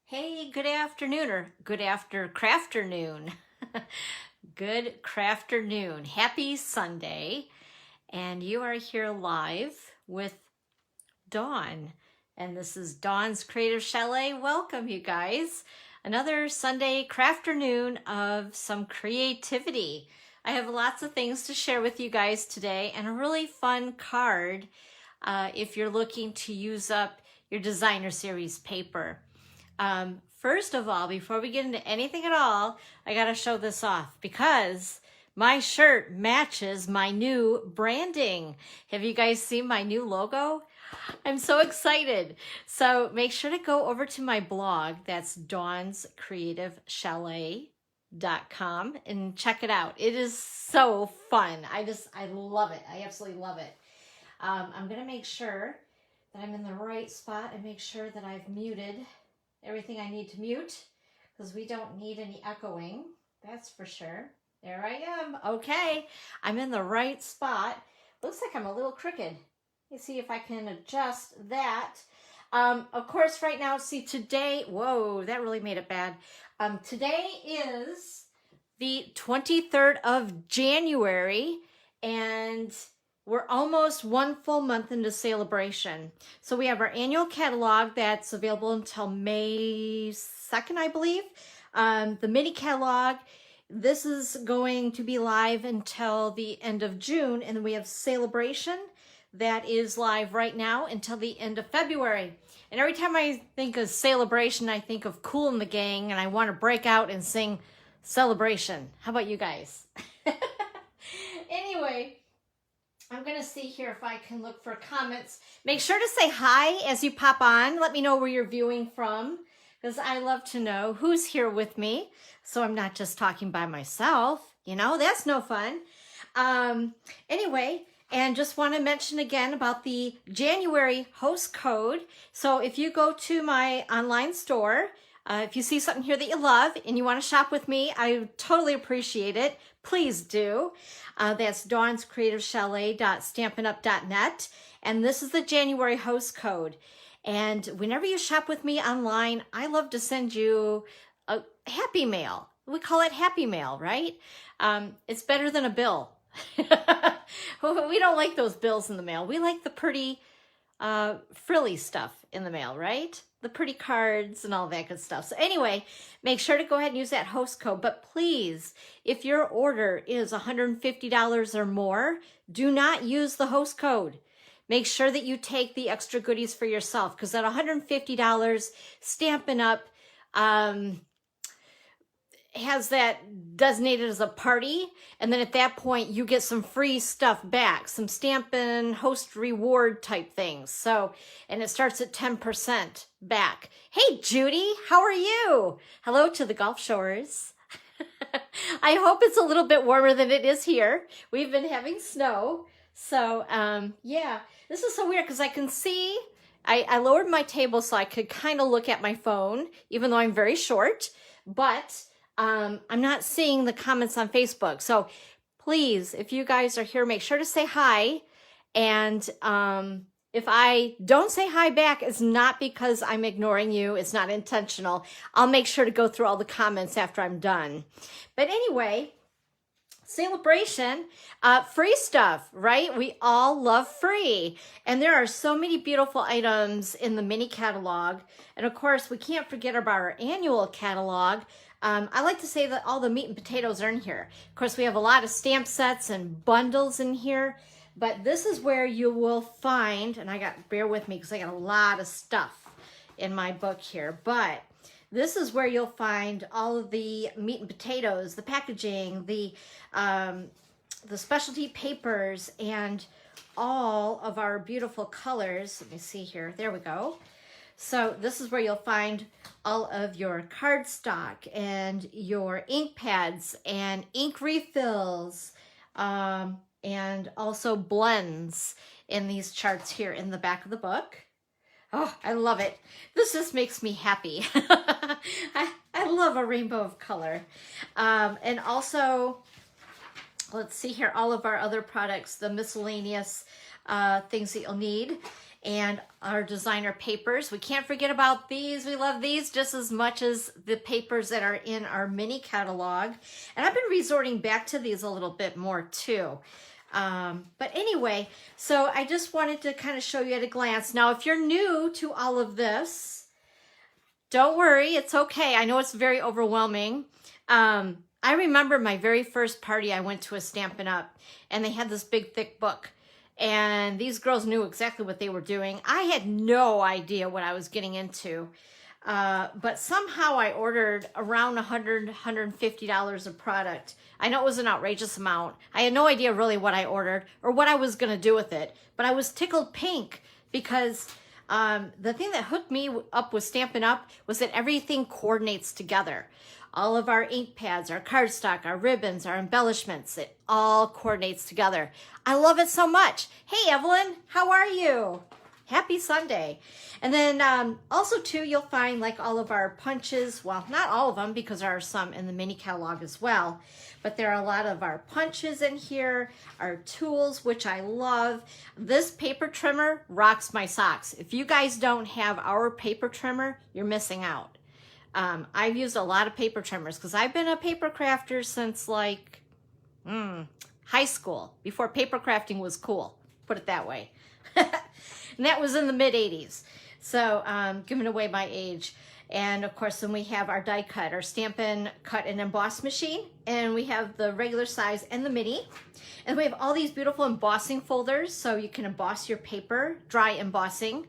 Hey, good afternoon or good after crafternoon. Good crafternoon. Happy Sunday. And you are here live with Dawn. And this is Dawn's Creative Chalet. Welcome, you guys. Another Sunday crafternoon of some creativity. I have lots of things to share with you guys today and a really fun card if you're looking to use up your designer series paper. First of all, before we get into anything at all, I gotta show this off because my shirt matches my new branding. Have you guys seen my new logo? I'm so excited. So make sure to go over to my blog. That's dawnscreativechalet.com and check it out. It is so fun. I love it. I absolutely love it. I'm gonna make sure that I'm in the right spot and make sure that I've muted everything I need to mute because we don't need any echoing. That's for sure. There I am. Okay. I'm in the right spot. Looks like I'm a little crooked. Let's see if I can adjust that. Of course, right now, see today, whoa, that really made it bad. Today is the 23rd of January and we're almost one full month into celebration. So we have our annual catalog that's available until May 2nd, I believe. The mini catalog, this is going to be live until the end of June. And then we have celebration that is live right now until the end of February. And every time I think of celebration, I think of Kool and the Gang and I want to break out and sing Celebration. How about you guys? Anyway, I'm going to see here if I can look for comments. Make sure to say hi as you pop on. Let me know where you're viewing from because I love to know who's here with me. So I'm not just talking by myself. You know, that's no fun. Anyway, and just want to mention again about the January host code. So if you go to my online store, if you see something here that you love and you want to shop with me, I totally appreciate it. Please do. That's dawnscreativechalet.stampinup.net. And this is the January host code. And whenever you shop with me online, I love to send you a happy mail. We call it happy mail, right? It's better than a bill. We don't like those bills in the mail. We like the pretty frilly stuff in the mail, right? The pretty cards and all that good stuff. So anyway, make sure to go ahead and use that host code. But please, if your order is $150 or more, do not use the host code. Make sure that you take the extra goodies for yourself because at $150, Stampin' Up! Has that designated as a party, and then at that point you get some free stuff back, some Stampin' host reward type things. So, and it starts at 10% back. Hey Judy, how are you? Hello to the Gulf Shores. I hope it's a little bit warmer than it is here. We've been having snow. So yeah, this is so weird because I can see, I lowered my table so I could kind of look at my phone, even though I'm very short, but I'm not seeing the comments on Facebook. So please, if you guys are here, make sure to say hi. And if I don't say hi back, it's not because I'm ignoring you. It's not intentional. I'll make sure to go through all the comments after I'm done. But anyway, celebration, free stuff, right? We all love free. And there are so many beautiful items in the mini catalog. And of course, we can't forget about our annual catalog. I like to say that all the meat and potatoes are in here. Of course, we have a lot of stamp sets and bundles in here, but this is where you will find, and bear with me because I got a lot of stuff in my book here, but this is where you'll find all of the meat and potatoes, the packaging, the specialty papers, and all of our beautiful colors. Let me see here. There we go. So this is where you'll find all of your cardstock and your ink pads and ink refills and also blends in these charts here in the back of the book. Oh, I love it. This just makes me happy. I love a rainbow of color. And also, let's see here, all of our other products, the miscellaneous things that you'll need. and our designer papers. We can't forget about these. We love these just as much as the papers that are in our mini catalog. And I've been resorting back to these a little bit more too. But anyway, so I just wanted to kind of show you at a glance. Now, if you're new to all of this, don't worry, it's okay. I know it's very overwhelming. I remember my very first party, I went to a Stampin' Up, and they had this big, thick book. And these girls knew exactly what they were doing. I had no idea what I was getting into. But somehow I ordered around $100, $150 of product. I know it was an outrageous amount. I had no idea really what I ordered or what I was going to do with it. But I was tickled pink because the thing that hooked me up with Stampin' Up was that everything coordinates together. All of our ink pads, our cardstock, our ribbons, our embellishments, it all coordinates together. I love it so much. Hey, Evelyn, how are you? Happy Sunday. And then also too, you'll find like all of our punches, well, not all of them because there are some in the mini catalog as well, but there are a lot of our punches in here, our tools, which I love. This paper trimmer rocks my socks. If you guys don't have our paper trimmer, you're missing out. I've used a lot of paper trimmers because I've been a paper crafter since like high school, before paper crafting was cool, put it that way. And that was in the mid-'80s. So giving away my age. And of course, then we have our die cut, our Stampin' Cut and Emboss machine. And we have the regular size and the mini. And we have all these beautiful embossing folders, so you can emboss your paper, dry embossing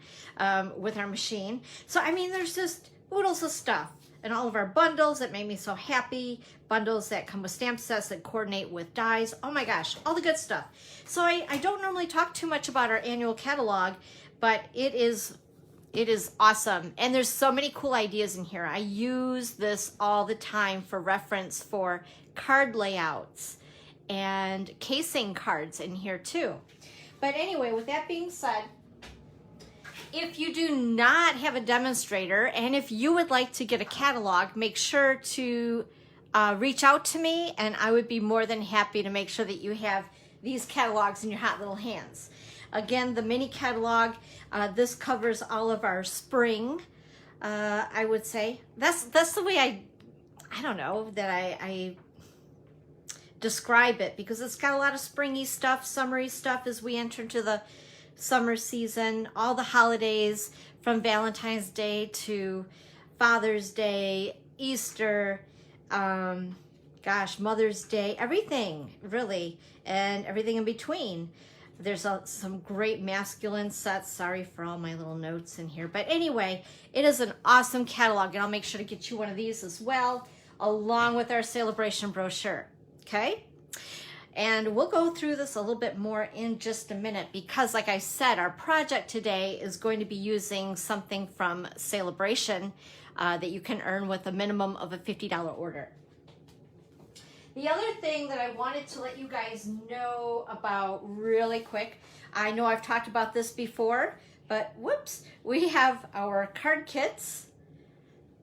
with our machine. So I mean, there's just oodles of stuff. And all of our bundles that made me so happy, bundles that come with stamp sets that coordinate with dies. Oh my gosh, all the good stuff. So I don't normally talk too much about our annual catalog, but it is awesome. And there's so many cool ideas in here. I use this all the time for reference for card layouts and casing cards in here too. But anyway, with that being said, if you do not have a demonstrator and if you would like to get a catalog, make sure to reach out to me, and I would be more than happy to make sure that you have these catalogs in your hot little hands. Again, the mini catalog, this covers all of our spring, I would say. That's the way I don't know, that I describe it, because it's got a lot of springy stuff, summery stuff as we enter into the summer season, all the holidays from Valentine's Day to Father's Day, Easter, Mother's Day, everything really, and everything in between. There's some great masculine sets. Sorry for all my little notes in here. But anyway, it is an awesome catalog, and I'll make sure to get you one of these as well, along with our celebration brochure, okay? And we'll go through this a little bit more in just a minute because, like I said, our project today is going to be using something from Celebration that you can earn with a minimum of a $50 order. The other thing that I wanted to let you guys know about really quick, I know I've talked about this before, but whoops, we have our card kits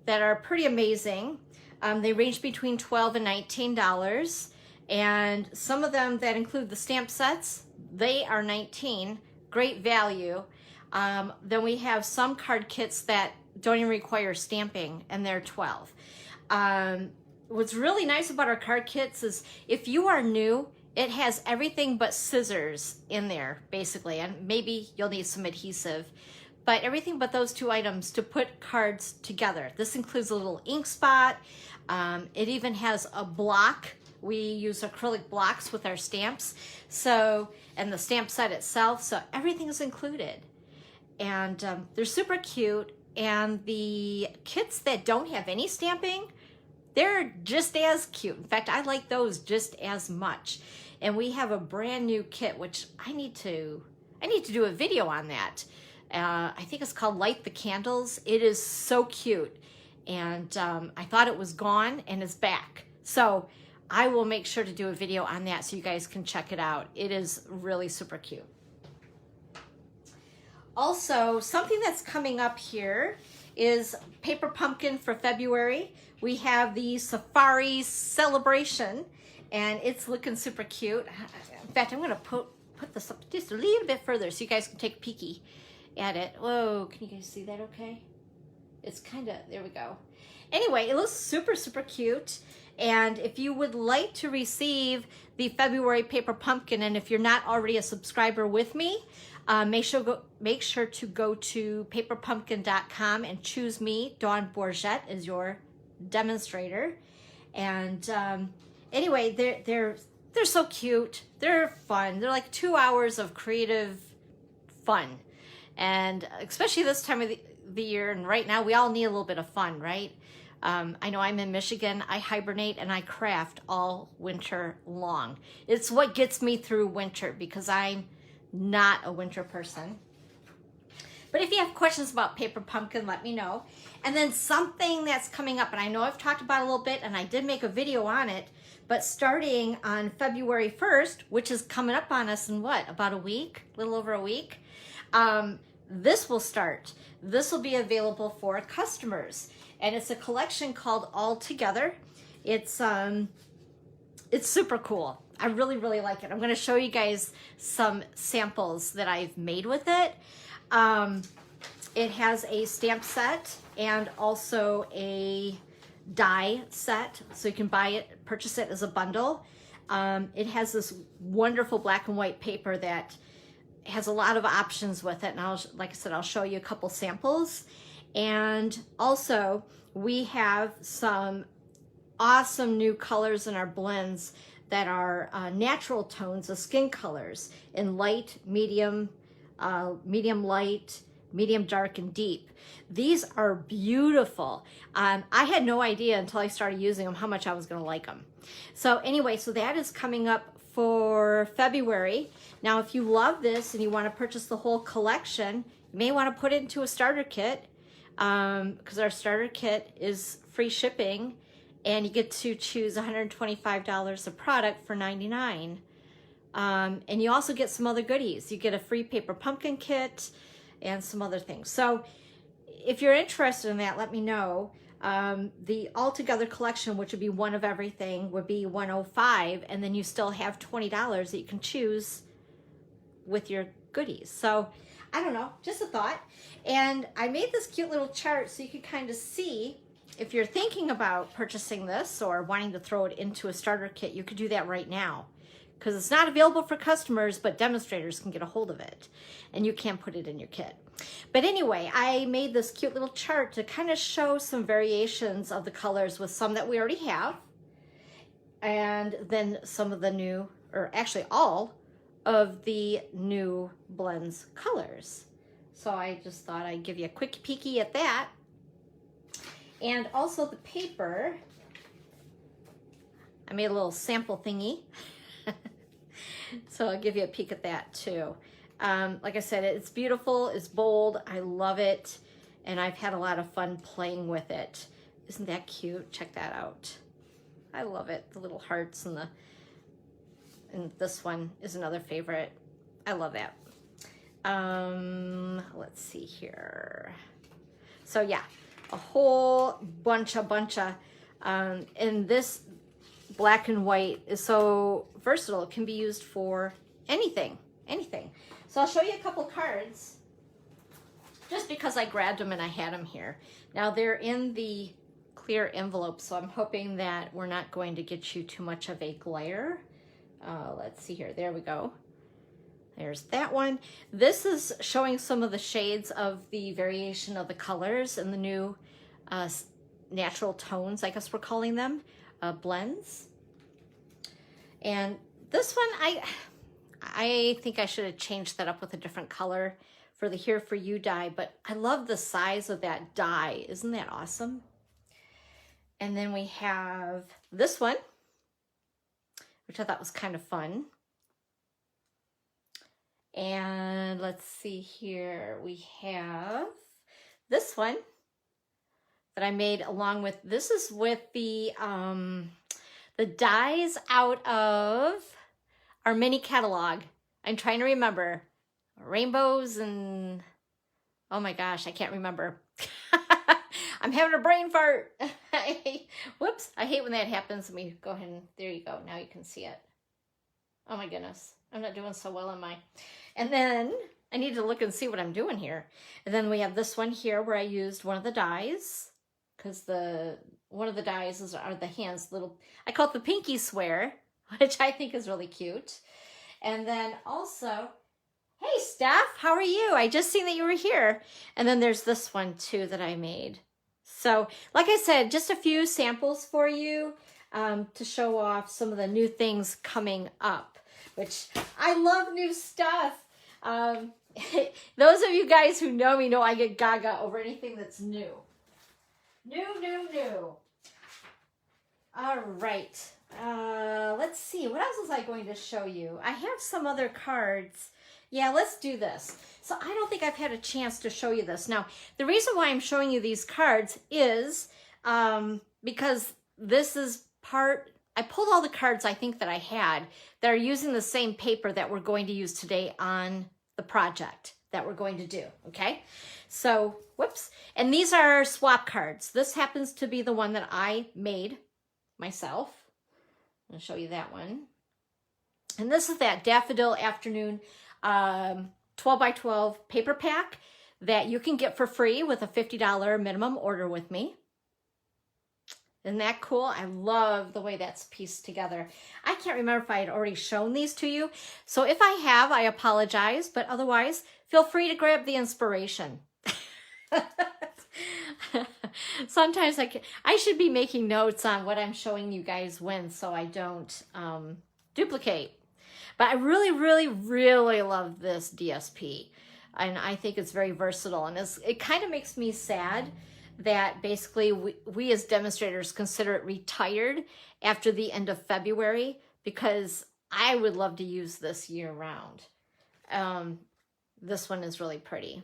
that are pretty amazing. They range between $12 and $19. And some of them that include the stamp sets, they are $19, great value. Then we have some card kits that don't even require stamping, and they're $12. What's really nice about our card kits is if you are new, it has everything but scissors in there, basically, and maybe you'll need some adhesive, but everything but those two items to put cards together. This includes a little ink spot. It even has a block. We use acrylic blocks with our stamps, so, and the stamp set itself, so everything is included. And they're super cute, and the kits that don't have any stamping, they're just as cute. In fact, I like those just as much. And we have a brand new kit, which I need to do a video on that. I think it's called Light the Candles. It is so cute. And I thought it was gone, and it's back. So I will make sure to do a video on that so you guys can check it out. It is really super cute. Also, something that's coming up here is Paper Pumpkin for February. We have the Safari Celebration, and it's looking super cute. In fact, I'm going to put this up just a little bit further so you guys can take a peeky at it. Whoa, can you guys see that okay? It's kind of, there we go. Anyway, it looks super, super cute. And if you would like to receive the February Paper Pumpkin, and if you're not already a subscriber with me, make sure to go to paperpumpkin.com and choose me, Dawn Bourgette, as your demonstrator. And anyway, they're so cute. They're fun. They're like 2 hours of creative fun. And especially this time of the year, and right now, we all need a little bit of fun, right? I know I'm in Michigan. I hibernate and I craft all winter long. It's what gets me through winter because I'm not a winter person. But if you have questions about Paper Pumpkin, let me know. And then something that's coming up, and I know I've talked about it a little bit, and I did make a video on it, but starting on February 1st, which is coming up on us in what, about a week, a little over a week, this will start. This will be available for customers. And it's a collection called All Together. It's super cool. I really, really like it. I'm gonna show you guys some samples that I've made with it. It has a stamp set and also a die set. So you can buy it, purchase it as a bundle. It has this wonderful black and white paper that has a lot of options with it. And like I said, I'll show you a couple samples. And also we have some awesome new colors in our blends that are natural tones of skin colors in light, medium, medium light, medium dark, and deep. These are beautiful. I had no idea until I started using them how much I was gonna like them. So anyway, so that is coming up for February. Now, if you love this and you wanna purchase the whole collection, you may wanna put it into a starter kit because our starter kit is free shipping and you get to choose $125 a product for $99. And you also get some other goodies. You get a free Paper Pumpkin kit and some other things. So if you're interested in that, let me know. The All Together collection, which would be one of everything, would be $105, and then you still have $20 that you can choose with your goodies. So I don't know, just a thought. And I made this cute little chart so you could kind of see if you're thinking about purchasing this or wanting to throw it into a starter kit, you could do that right now. Because it's not available for customers, but demonstrators can get a hold of it. And you can put it in your kit. But anyway, I made this cute little chart to kind of show some variations of the colors with some that we already have. And then some of the new, or actually all of the new blends colors. So I just thought I'd give you a quick peeky at that. And also the paper, I made a little sample thingy. So I'll give you a peek at that too. Like I said, it's beautiful, it's bold, I love it, and I've had a lot of fun playing with it. Isn't that cute? Check that out. I love it, the little hearts and this one is another favorite. I love that. Let's see here. So yeah, a whole bunch of, and this black and white is so versatile. It can be used for anything. So I'll show you a couple cards just because I grabbed them and I had them here. Now they're in the clear envelope, so I'm hoping that we're not going to get you too much of a glare. Let's see here, there we go. There's that one. This is showing some of the shades of the variation of the colors and the new natural tones, I guess we're calling them, blends. And this one, I think I should have changed that up with a different color for the Here For You die, but I love the size of that die. Isn't that awesome? And then we have this one, which I thought was kind of fun. And let's see here, we have this one that I made along with, this is with the dies out of our mini catalog. I'm trying to remember. Rainbows and, oh my gosh, I can't remember. I'm having a brain fart. Whoops, I hate when that happens. Let me go ahead and, there you go. Now you can see it. Oh my goodness, I'm not doing so well on my. And then I need to look and see what I'm doing here. And then we have this one here where I used one of the dies, because one of the dies are the hands, little, I call it the pinky swear, which I think is really cute. And then also, hey Steph, how are you? I just seen that you were here. And then there's this one too that I made. So like I said, just a few samples for you to show off some of the new things coming up, which I love new stuff. Those of you guys who know me know I get gaga over anything that's new. New. All right. Let's see. What else was I going to show you? I have some other cards. Yeah, let's do this. So I don't think I've had a chance to show you this. Now, the reason why I'm showing you these cards is because this is I pulled all the cards I think that I had that are using the same paper that we're going to use today on the project that we're going to do, okay? So, whoops. And these are swap cards. This happens to be the one that I made myself. I'll show you that one. And this is that Daffodil Afternoon 12 by 12 paper pack that you can get for free with a $50 minimum order with me. Isn't that cool? I love the way that's pieced together. I can't remember if I had already shown these to you. So if I have, I apologize, but otherwise, feel free to grab the inspiration. Sometimes I should be making notes on what I'm showing you guys when, so I don't duplicate. But I really love this DSP. And I think it's very versatile. And it kind of makes me sad that basically we as demonstrators consider it retired after the end of February, because I would love to use this year round. This one is really pretty.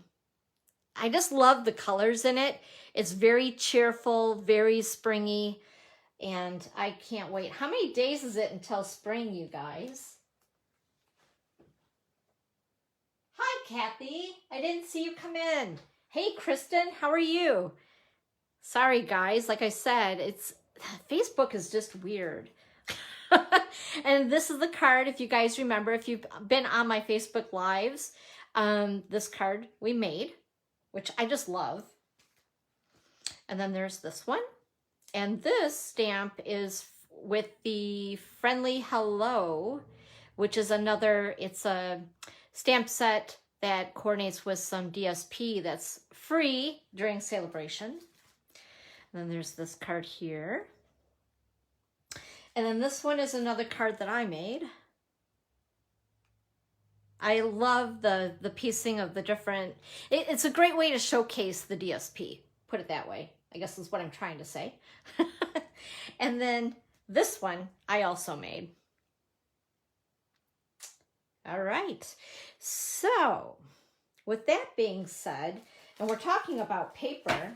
I just love the colors in it. It's very cheerful, very springy, and I can't wait. How many days is it until spring, you guys? Hi, Kathy. I didn't see you come in. Hey, Kristen, how are you? Sorry, guys. Like I said, Facebook is just weird. And this is the card, if you guys remember, if you've been on my Facebook Lives, this card we made, which I just love. And then there's this one. And this stamp is with the Friendly Hello, which is it's a stamp set that coordinates with some DSP that's free during celebration. And then there's this card here. And then this one is another card that I made. I love the piecing of the different, it's a great way to showcase the DSP, put it that way. I guess is what I'm trying to say. And then this one I also made. All right. So with that being said, and we're talking about paper,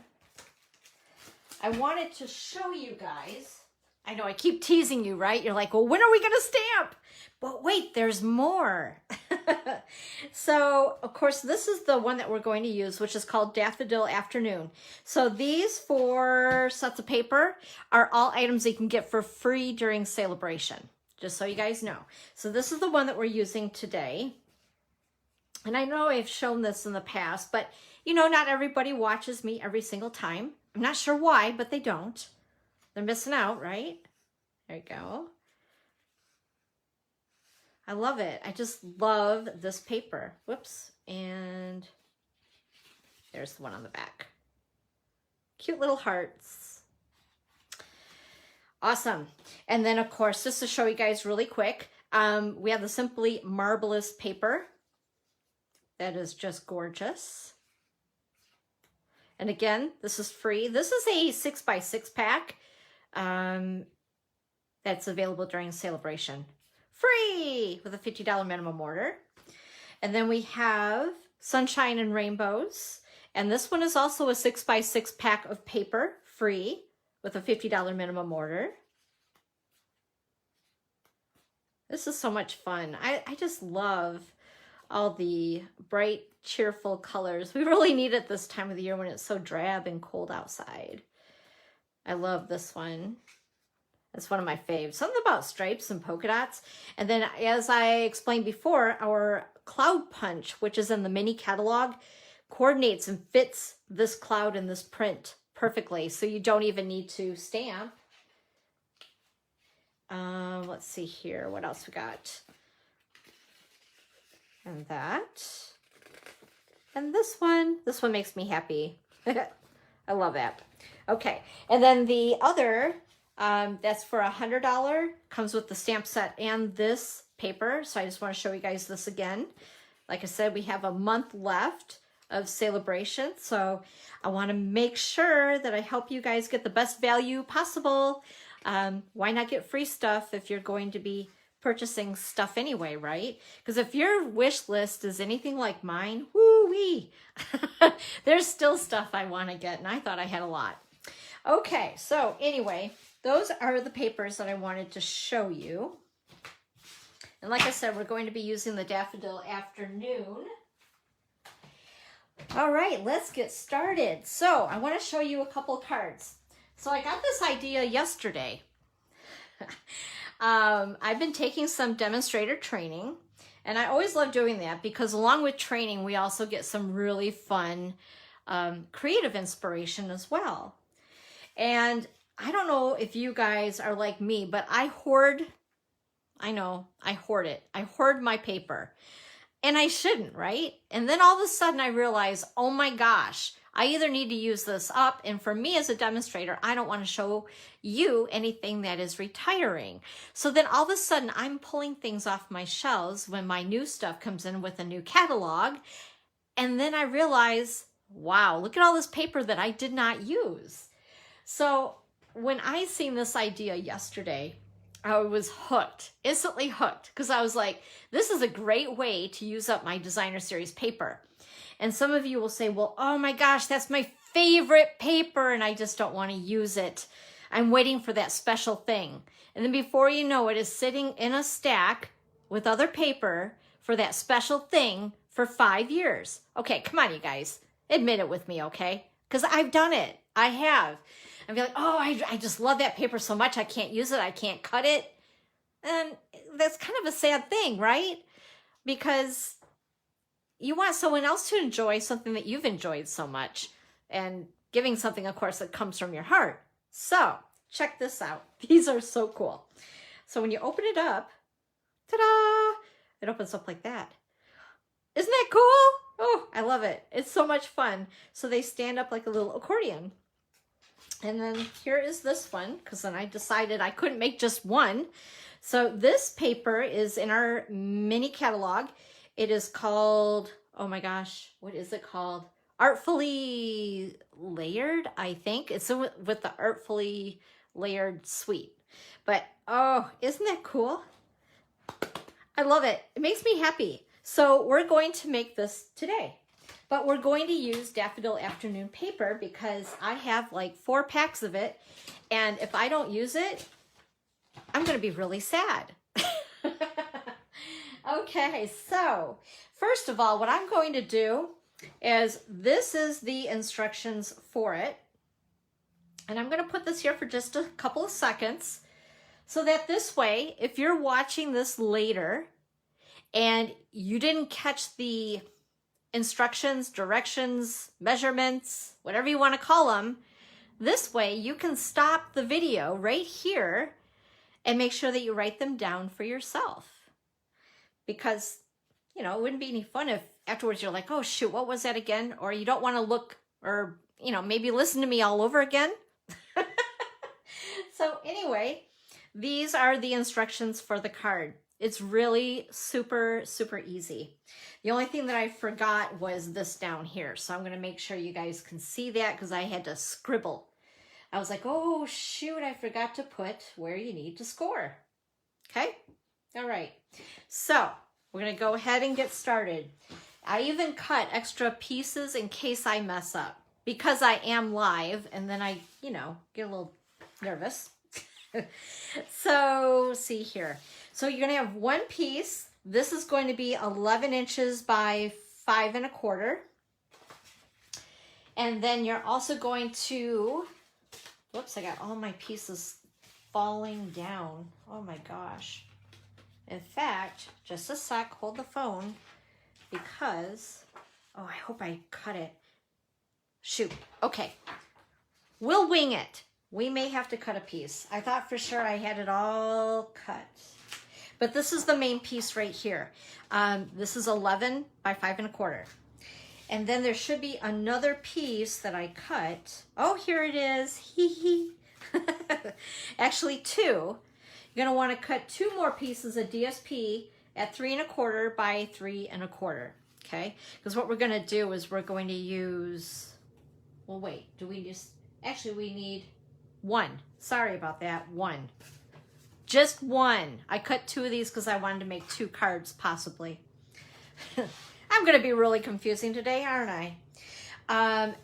I wanted to show you guys, I know I keep teasing you, right? You're like, well, when are we going to stamp? But wait, there's more. So, of course, this is the one that we're going to use, which is called Daffodil Afternoon. So these 4 sets of paper are all items that you can get for free during celebration, just so you guys know. So this is the one that we're using today. And I know I've shown this in the past, but you know, not everybody watches me every single time. I'm not sure why, but they don't. They're missing out, right? There you go. I love it. I just love this paper. Whoops. And there's the one on the back. Cute little hearts. Awesome. And then, of course, just to show you guys really quick, we have the Simply Marvelous paper. That is just gorgeous. And again, this is free. This is a 6x6 pack that's available during celebration. Free with a $50 minimum order. And then we have Sunshine and Rainbows. And this one is also a 6x6 pack of paper, free with a $50 minimum order. This is so much fun. I just love all the bright, cheerful colors. We really need it this time of the year when it's so drab and cold outside. I love this one. It's one of my faves. Something about stripes and polka dots. And then, as I explained before, our cloud punch, which is in the mini catalog, coordinates and fits this cloud and this print perfectly. So you don't even need to stamp. Let's see here. What else we got? And that. And this one makes me happy. I love that. Okay. And then the other, that's for $100, comes with the stamp set and this paper. So I just want to show you guys this again. Like I said, we have a month left of celebration. So I want to make sure that I help you guys get the best value possible. Why not get free stuff if you're going to be purchasing stuff anyway, right? Because if your wish list is anything like mine, woo-wee, there's still stuff I want to get, and I thought I had a lot. Okay, so anyway, those are the papers that I wanted to show you. And like I said, we're going to be using the Daffodil Afternoon. All right, let's get started. So I want to show you a couple cards. So I got this idea yesterday. I've been taking some demonstrator training, and I always love doing that because along with training, we also get some really fun creative inspiration as well. And I don't know if you guys are like me, but I hoard it. I hoard my paper, and I shouldn't, right? And then all of a sudden I realize, oh my gosh, I either need to use this up, and for me as a demonstrator, I don't want to show you anything that is retiring. So then all of a sudden I'm pulling things off my shelves when my new stuff comes in with a new catalog. And then I realize, wow, look at all this paper that I did not use. So when I seen this idea yesterday, I was hooked, instantly hooked, because I was like, this is a great way to use up my designer series paper. And some of you will say, well, oh my gosh, that's my favorite paper, and I just don't want to use it. I'm waiting for that special thing. And then before you know it, it's sitting in a stack with other paper for that special thing for 5 years. Okay, come on, you guys. Admit it with me, okay? Because I've done it. I have. I'd be like, oh, I just love that paper so much. I can't use it. I can't cut it. And that's kind of a sad thing, right? Because you want someone else to enjoy something that you've enjoyed so much, and giving something, of course, that comes from your heart. So check this out. These are so cool. So when you open it up, ta-da, it opens up like that. Isn't that cool? Oh, I love it. It's so much fun. So they stand up like a little accordion. And then here is this one, because then I decided I couldn't make just one. So this paper is in our mini catalog. It is called, oh my gosh, what is it called? Artfully Layered, I think. It's with the Artfully Layered suite. But, oh, isn't that cool? I love it. It makes me happy. So we're going to make this today. But we're going to use Daffodil Afternoon paper because I have like 4 packs of it. And if I don't use it, I'm going to be really sad. Okay, so first of all, what I'm going to do is this is the instructions for it. And I'm going to put this here for just a couple of seconds so that this way, if you're watching this later and you didn't catch the instructions, directions, measurements, whatever you want to call them, this way you can stop the video right here and make sure that you write them down for yourself. Because, you know, it wouldn't be any fun if afterwards you're like, oh shoot, what was that again? Or you don't want to look or, you know, maybe listen to me all over again. So anyway, these are the instructions for the card. It's really super, super easy. The only thing that I forgot was this down here. So I'm going to make sure you guys can see that because I had to scribble. I was like, oh shoot, I forgot to put where you need to score. Okay. All right. So we're going to go ahead and get started. I even cut extra pieces in case I mess up because I am live and then I, you know, get a little nervous. So see here. So you're going to have one piece. This is going to be 11 inches by 5 1/4. And then you're also going to, whoops, I got all my pieces falling down. Oh my gosh. In fact, just a sec, hold the phone. because, oh, I hope I cut it. Shoot. Okay. We'll wing it. We may have to cut a piece. I thought for sure I had it all cut. But this is the main piece right here. This is 11 by 5 1/4. And then there should be another piece that I cut. Oh, here it is. Hee hee. Actually 2. You're going to want to cut 2 more pieces of DSP at 3 1/4 by 3 1/4. Okay? Because what we're going to do is we're going to use, well, wait, do we just, actually we need 1. Sorry about that, 1. Just 1. I cut 2 of these because I wanted to make 2 cards possibly. I'm going to be really confusing today, aren't I?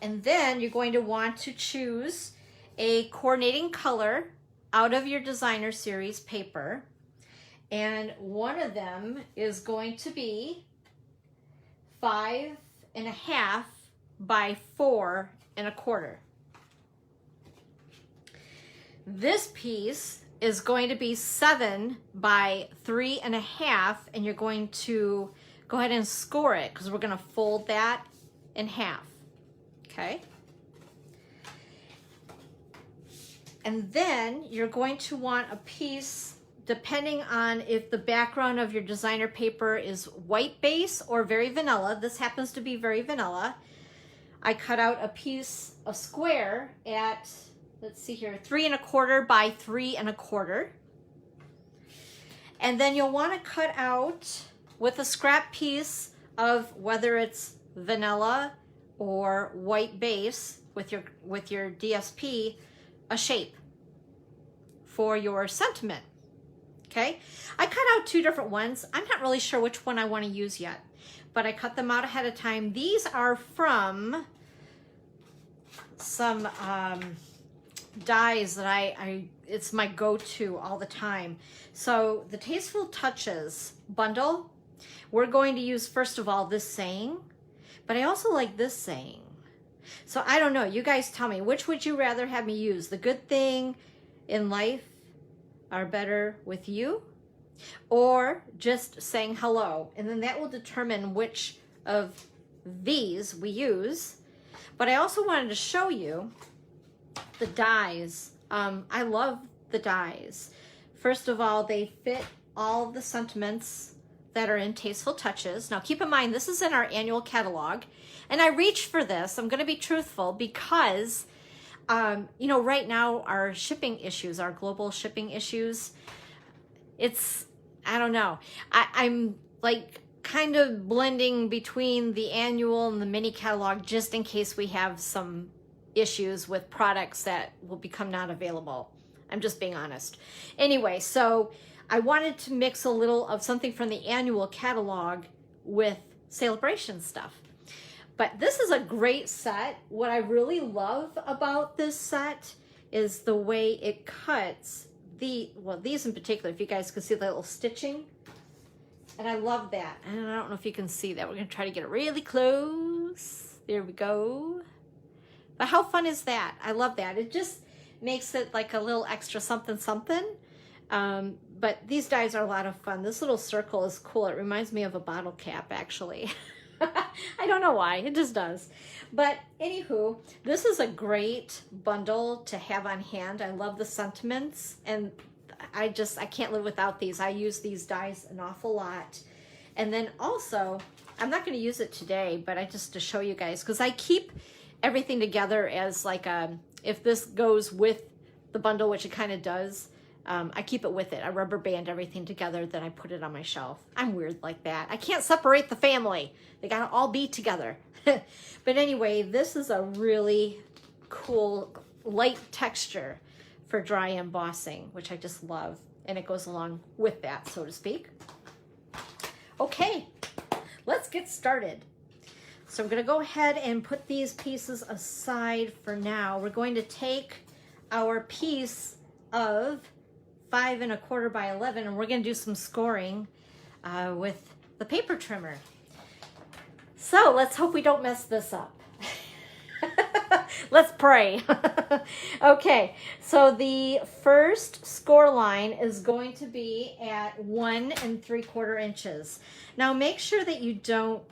And then you're going to want to choose a coordinating color out of your designer series paper. And one of them is going to be 5 1/2 by 4 1/4. This piece is going to be 7 by 3 1/2, and you're going to go ahead and score it because we're going to fold that in half. Okay? And then you're going to want a piece, depending on if the background of your designer paper is white base or very vanilla. This happens to be very vanilla. I cut out a piece, a square at, let's see here, 3 1/4 by 3 1/4. And then you'll want to cut out with a scrap piece of whether it's vanilla or white base with your DSP, a shape for your sentiment. Okay, I cut out 2 different ones. I'm not really sure which one I want to use yet, but I cut them out ahead of time. These are from some dies that it's my go-to all the time. So the Tasteful Touches bundle, we're going to use first of all this saying, but I also like this saying. So I don't know, you guys tell me, which would you rather have me use? The good thing in life are better with you, or just saying hello? And then that will determine which of these we use. But I also wanted to show you the dies. I love the dies. First of all, they fit all the sentiments that are in Tasteful Touches. Now keep in mind, this is in our annual catalog, and I reached for this. I'm going to be truthful because you know, right now our shipping issues, our global shipping issues, it's, I don't know, I'm like kind of blending between the annual and the mini catalog just in case we have some issues with products that will become not available. I'm just being honest. Anyway, so I wanted to mix a little of something from the annual catalog with celebration stuff. But this is a great set. What I really love about this set is the way it cuts these in particular, if you guys can see the little stitching. And I love that. And I don't know if you can see that. We're going to try to get it really close. There we go. But how fun is that? I love that. It just makes it like a little extra something something. But these dies are a lot of fun. This little circle is cool. It reminds me of a bottle cap, actually. I don't know why. It just does. But anywho, this is a great bundle to have on hand. I love the sentiments, and I can't live without these. I use these dies an awful lot. And then also, I'm not going to use it today, but to show you guys, because I keep everything together as like if this goes with the bundle, which it kind of does, I keep it with it. I rubber band everything together, then I put it on my shelf. I'm weird like that. I can't separate the family. They gotta all be together. But anyway, this is a really cool light texture for dry embossing, which I just love. And it goes along with that, so to speak. Okay, let's get started. So I'm gonna go ahead and put these pieces aside for now. We're going to take our piece of 5 1/4 by 11, and we're going to do some scoring with the paper trimmer. So let's hope we don't mess this up. Let's pray. Okay, so the first score line is going to be at 1 3/4 inches. Now make sure that you don't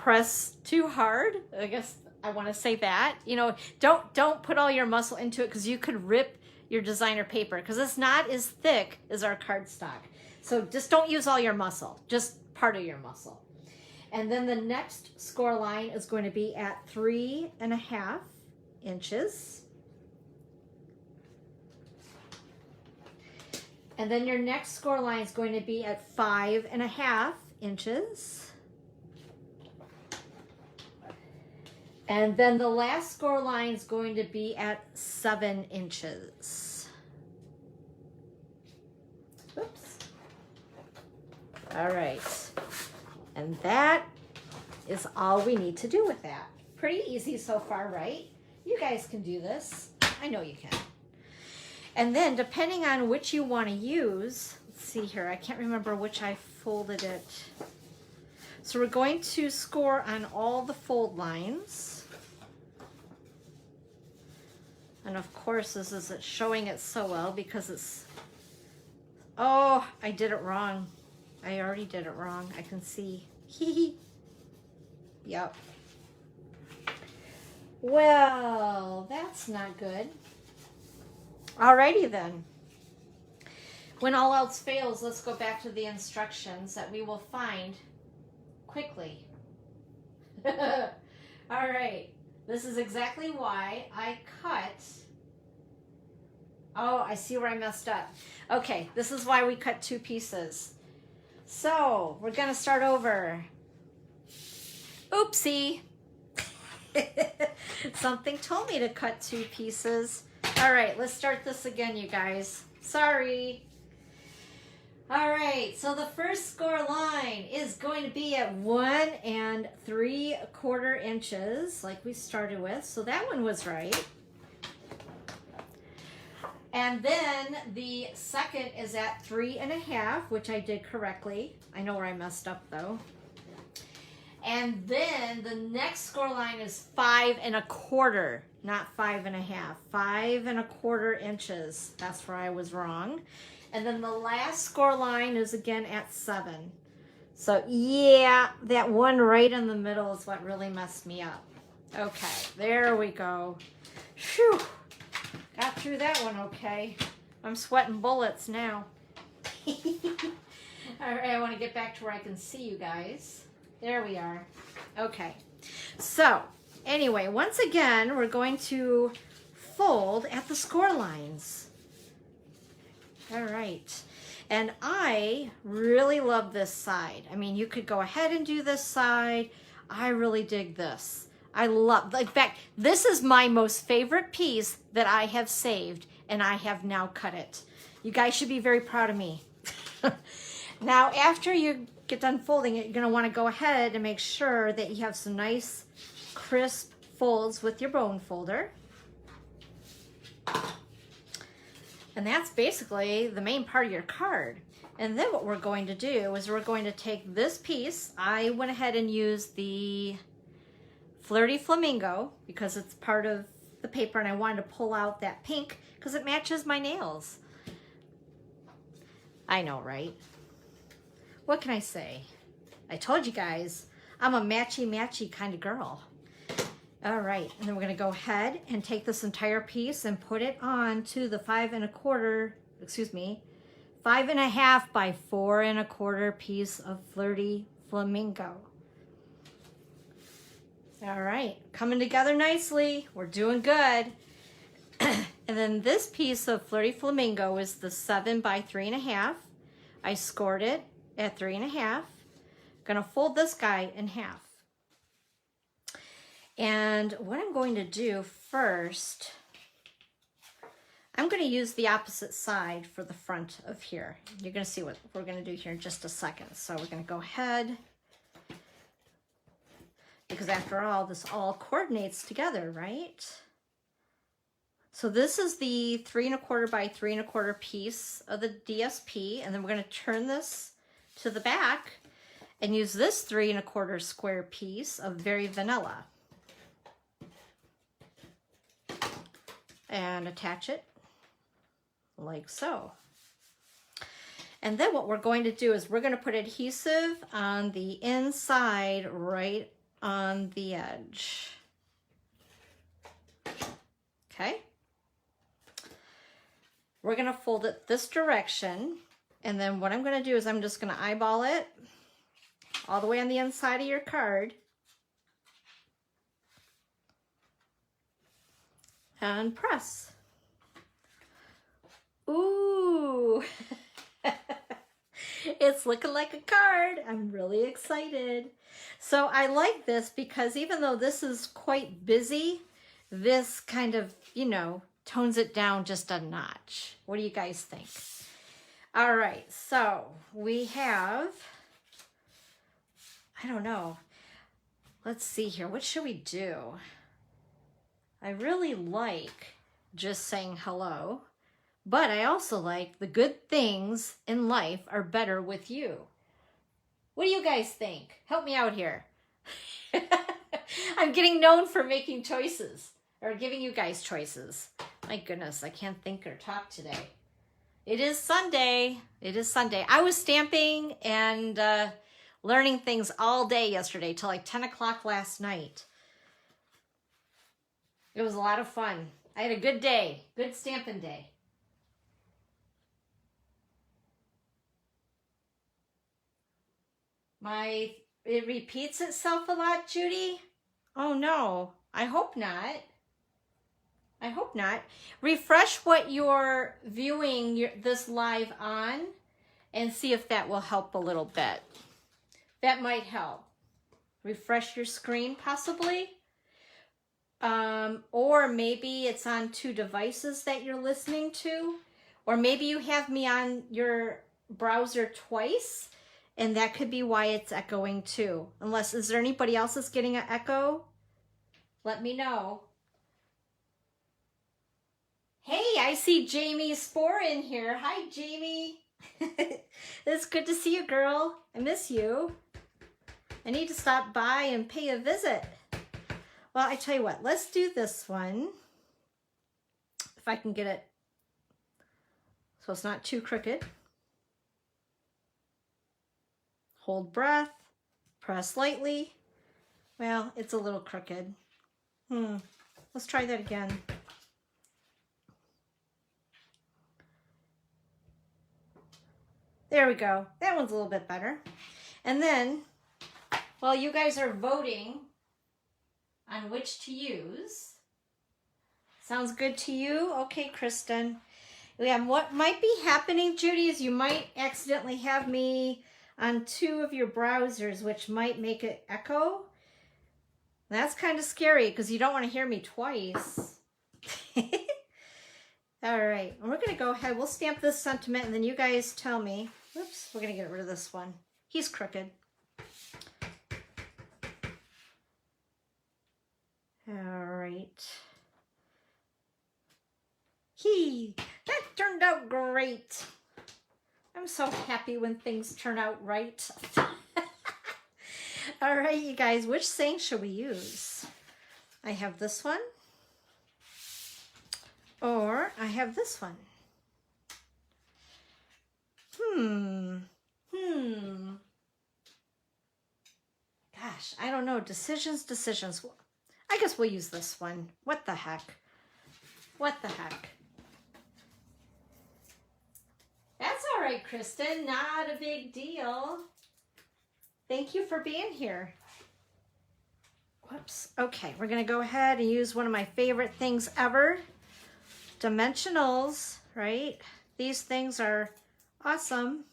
press too hard. I guess I want to say that. You know, don't put all your muscle into it, because you could rip your designer paper, because it's not as thick as our cardstock. So just don't use all your muscle, just part of your muscle. And then the next score line is going to be at 3.5 inches. And then your next score line is going to be at 5.5 inches. And then the last score line is going to be at 7 inches. Oops. All right. And that is all we need to do with that. Pretty easy so far, right? You guys can do this. I know you can. And then depending on which you want to use, let's see here, I can't remember which I folded it. So we're going to score on all the fold lines. And of course, this isn't showing it so well because it's, oh, I did it wrong. I already did it wrong. I can see. Yep. Well, that's not good. Alrighty then. When all else fails, let's go back to the instructions that we will find quickly. All right. This is exactly why I cut. Oh, I see where I messed up. Okay, this is why we cut 2 pieces. So we're gonna start over. Oopsie. Something told me to cut 2 pieces. All right, let's start this again, you guys. Sorry. All right, so the first score line is going to be at 1 3/4 inches, like we started with. So that one was right. And then the second is at 3.5, which I did correctly. I know where I messed up though. And then the next score line is 5.25, not 5.5. 5.25 inches. That's where I was wrong. And then the last score line is again at 7. So yeah, that one right in the middle is what really messed me up. Okay, there we go. Phew. Got through that one okay. I'm sweating bullets now. All right, I want to get back to where I can see you guys. There we are. Okay. So, anyway, once again, we're going to fold at the score lines. All right. And I really love this side. I mean, you could go ahead and do this side. I really dig this. I love, in fact, this is my most favorite piece that I have saved, and I have now cut it. You guys should be very proud of me. Now, after you get done folding it, you're going to want to go ahead and make sure that you have some nice, crisp folds with your bone folder. And that's basically the main part of your card. And then what we're going to do is we're going to take this piece. I went ahead and used the Flirty Flamingo because it's part of the paper, and I wanted to pull out that pink because it matches my nails. I know, right? What can I say? I told you guys, I'm a matchy-matchy kind of girl. All right, and then we're gonna go ahead and take this entire piece and put it on to the 5.25, 5.5 by 4.25 piece of Flirty Flamingo. All right, coming together nicely. We're doing good. And then this piece of Flirty Flamingo is the 7 by 3.5. I scored it at 3.5. Gonna fold this guy in half. And what I'm going to do first, I'm going to use the opposite side for the front of here. You're going to see what we're going to do here in just a second. So we're going to go ahead, because after all, this all coordinates together, right? So this is the 3.25 by 3.25 piece of the DSP, and then we're going to turn this to the back and use this 3.25 square piece of Very Vanilla. And attach it like so. And then what we're going to do is we're going to put adhesive on the inside right on the edge. Okay. We're going to fold it this direction. And then what I'm going to do is I'm just going to eyeball it all the way on the inside of your card. And press. Ooh. It's looking like a card. I'm really excited. So I like this because even though this is quite busy, this kind of, you know, tones it down just a notch. What do you guys think? All right, so we have, I don't know. Let's see here. What should we do? I really like just saying hello, but I also like the good things in life are better with you. What do you guys think? Help me out here. I'm getting known for making choices or giving you guys choices. My goodness, I can't think or talk today. It is Sunday. It is Sunday. I was stamping and learning things all day yesterday till like 10 o'clock last night. It was a lot of fun. I had a good day. Good stamping day. It repeats itself a lot, Judy? Oh no, I hope not. I hope not. Refresh what you're viewing this live on and see if that will help a little bit. That might help. Refresh your screen possibly. Or maybe it's on 2 devices that you're listening to. Or maybe you have me on your browser twice. And that could be why it's echoing too. Unless, is there anybody else that's getting an echo? Let me know. Hey, I see Jamie Spore in here. Hi, Jamie. It's good to see you, girl. I miss you. I need to stop by and pay a visit. Well, I tell you what, let's do this one. If I can get it so it's not too crooked. Hold breath, press lightly. Well, it's a little crooked. Let's try that again. There we go. That one's a little bit better. And then, while you guys are voting on which to use, sounds good to you? Okay, Kristen. Yeah, what might be happening, Judy, is you might accidentally have me on 2 of your browsers, which might make it echo. That's kind of scary because you don't want to hear me twice. All right, and we're going to go ahead. We'll stamp this sentiment, and then you guys tell me. Oops, we're going to get rid of this one. He's crooked. All right. That turned out great. I'm so happy when things turn out right. All right, you guys, which saying should we use? I have this one, or I have this one. Gosh, I don't know. Decisions. I guess we'll use this one. What the heck? What the heck? That's all right, Kristen. Not a big deal. Thank you for being here. Whoops. Okay, we're going to go ahead and use one of my favorite things ever. Dimensionals, right? These things are awesome.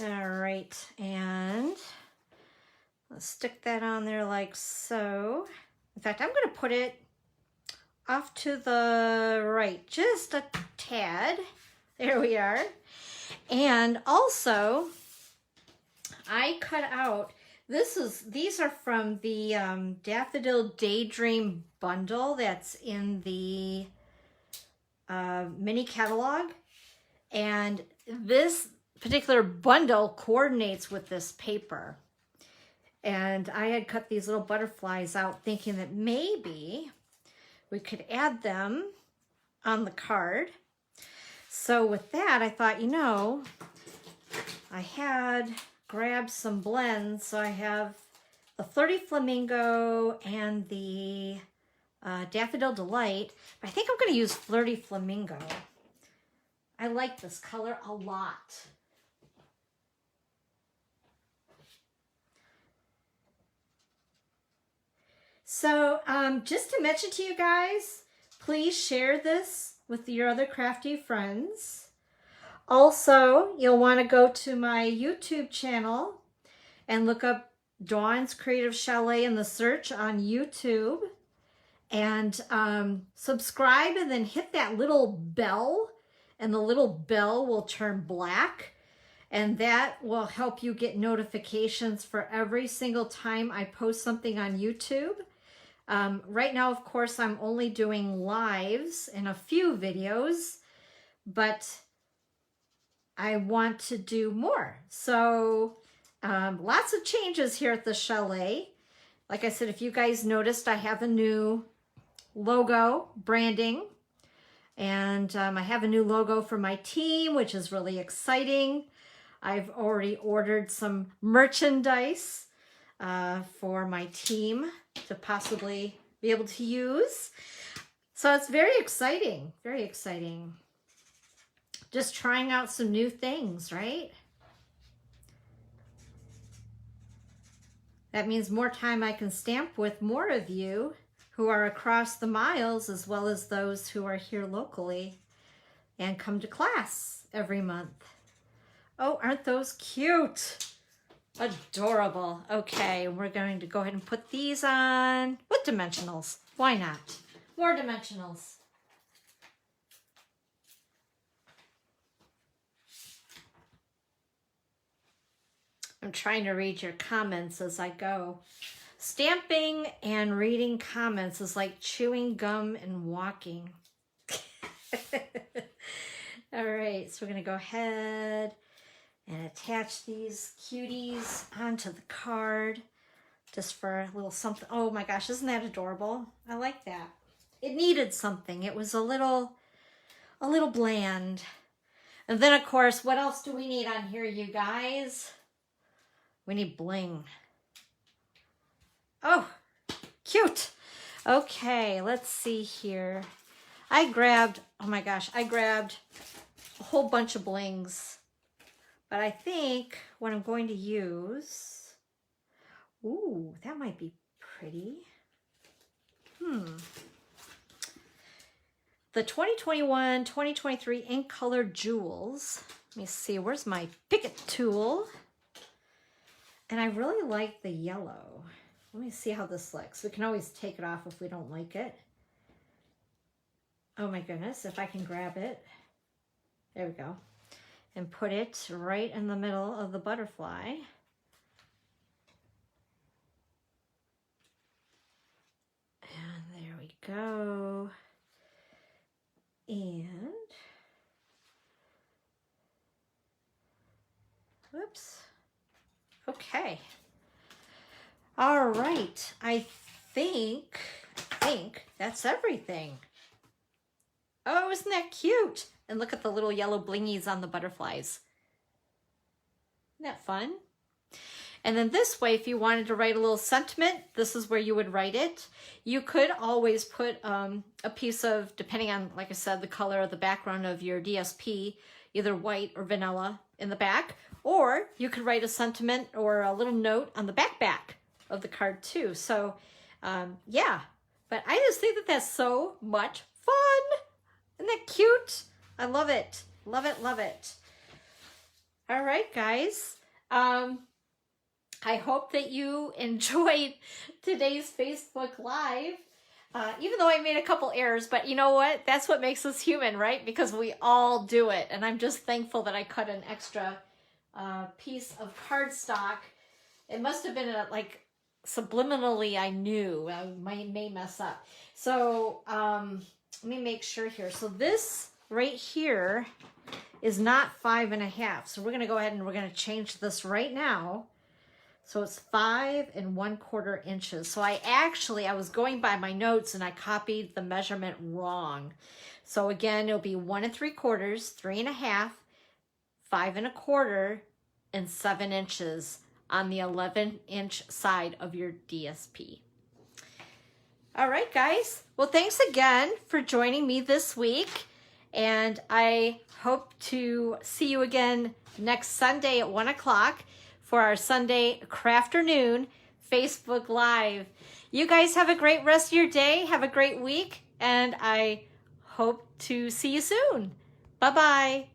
All right, and let's stick that on there like so. In fact, I'm going to put it off to the right, just a tad. There we are. And also, I cut out, these are from the Daffodil Daydream bundle that's in the mini catalog. And this particular bundle coordinates with this paper. And I had cut these little butterflies out thinking that maybe we could add them on the card. So with that, I thought, you know, I had grabbed some blends. So I have the Flirty Flamingo and the Daffodil Delight. But I think I'm going to use Flirty Flamingo. I like this color a lot. So just to mention to you guys, please share this with your other crafty friends. Also, you'll want to go to my YouTube channel and look up Dawn's Creative Chalet in the search on YouTube. And subscribe and then hit that little bell. And the little bell will turn black. And that will help you get notifications for every single time I post something on YouTube. Right now, of course, I'm only doing lives and a few videos, but I want to do more. So lots of changes here at the Chalet. Like I said, if you guys noticed, I have a new logo branding, and I have a new logo for my team, which is really exciting. I've already ordered some merchandise for my team to possibly be able to use. So it's very exciting, very exciting. Just trying out some new things, right? That means more time I can stamp with more of you who are across the miles, as well as those who are here locally and come to class every month. Oh, aren't those cute? Adorable. Okay, we're going to go ahead and put these on with dimensionals. Why not? More dimensionals. I'm trying to read your comments as I go. Stamping and reading comments is like chewing gum and walking. All right, so we're going to go ahead and attach these cuties onto the card just for a little something. Oh my gosh, isn't that adorable? I like that. It needed something. It was a little bland. And then, of course, what else do we need on here, you guys? We need bling. Oh, cute. Okay, let's see here. I grabbed a whole bunch of blings. But I think what I'm going to use, ooh, that might be pretty. The 2021-2023 ink color jewels. Let me see, where's my Picket tool? And I really like the yellow. Let me see how this looks. We can always take it off if we don't like it. Oh my goodness, if I can grab it. There we go. And put it right in the middle of the butterfly. And there we go. And, whoops. Okay. All right. I think that's everything. Oh, isn't that cute? And look at the little yellow blingies on the butterflies. Isn't that fun? And then this way, if you wanted to write a little sentiment, this is where you would write it. You could always put a piece of, depending on, like I said, the color of the background of your DSP, either white or vanilla in the back, or you could write a sentiment or a little note on the back of the card too. So yeah, but I just think that that's so much fun. Isn't that cute? I love it. Love it, love it. All right, guys. I hope that you enjoyed today's Facebook Live. Even though I made a couple errors, but you know what? That's what makes us human, right? Because we all do it. And I'm just thankful that I cut an extra piece of cardstock. It must have been like subliminally I knew I may mess up. So let me make sure here. So this right here is not 5.5. So we're going to go ahead and we're going to change this right now So it's 5 1/4 inches. So I was going by my notes and I copied the measurement wrong. So again, it'll be 1 3/4, 3 1/2, 5 1/4, and 7 inches on the 11-inch side of your DSP. All right, guys. Well, thanks again for joining me this week. And I hope to see you again next Sunday at 1 o'clock for our Sunday Crafternoon Facebook Live. You guys have a great rest of your day. Have a great week. And I hope to see you soon. Bye-bye.